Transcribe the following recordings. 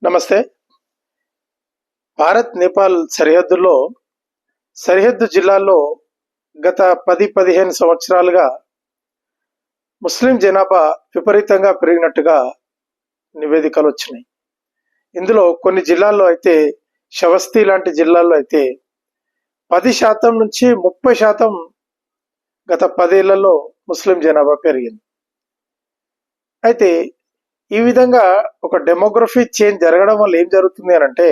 నమస్తే. భారత్ నేపాల్ సరిహద్దు జిల్లాల్లో గత 10-15 సంవత్సరాలుగా ముస్లిం జనాభా విపరీతంగా పెరిగినట్టుగా నివేదికలు వచ్చినాయి. ఇందులో కొన్ని జిల్లాల్లో అయితే, శ్రవస్తీ లాంటి జిల్లాల్లో అయితే 10% నుంచి 30% గత 10 ఏళ్లలో ముస్లిం జనాభా పెరిగింది. అయితే ఈ విధంగా ఒక డెమోగ్రఫీ చేంజ్ జరగడం వల్ల ఏం జరుగుతుంది అని అంటే,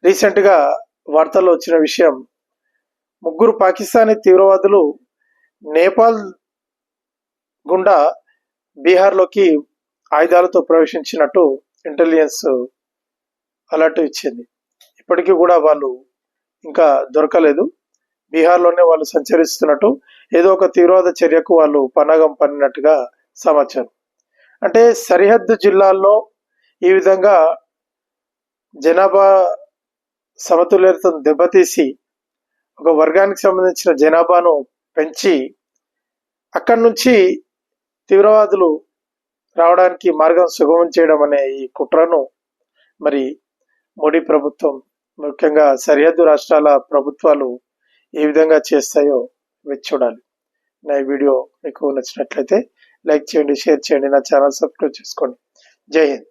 రీసెంట్గా వార్తల్లో వచ్చిన విషయం, 3 పాకిస్తానీ తీవ్రవాదులు నేపాల్ గుండా బీహార్లోకి ఆయుధాలతో ప్రవేశించినట్టు ఇంటెలిజెన్స్ అలర్ట్ ఇచ్చింది. ఇప్పటికీ కూడా వాళ్ళు ఇంకా దొరకలేదు. బీహార్లోనే వాళ్ళు సంచరిస్తున్నట్టు, ఏదో ఒక తీవ్రవాద చర్యకు వాళ్ళు పన్నాగం పన్నినట్టుగా సమాచారం. అంటే సరిహద్దు జిల్లాల్లో ఈ విధంగా జనాభా సమతుల్యతను దెబ్బతీసి ఒక వర్గానికి సంబంధించిన జనాభాను పెంచి అక్కడి నుంచి తీవ్రవాదులు రావడానికి మార్గం సుగమం చేయడం అనే ఈ కుట్రను మరి మోడీ ప్రభుత్వం, ముఖ్యంగా సరిహద్దు రాష్ట్రాల ప్రభుత్వాలు ఏ విధంగా చేస్తాయో వేచి చూడాలి. నా ఈ వీడియో మీకు నచ్చినట్లయితే లైక్ చేయండి, షేర్ చేయండి, నా ఛానల్ సబ్స్క్రైబ్ చేసుకోండి. జై హింద్.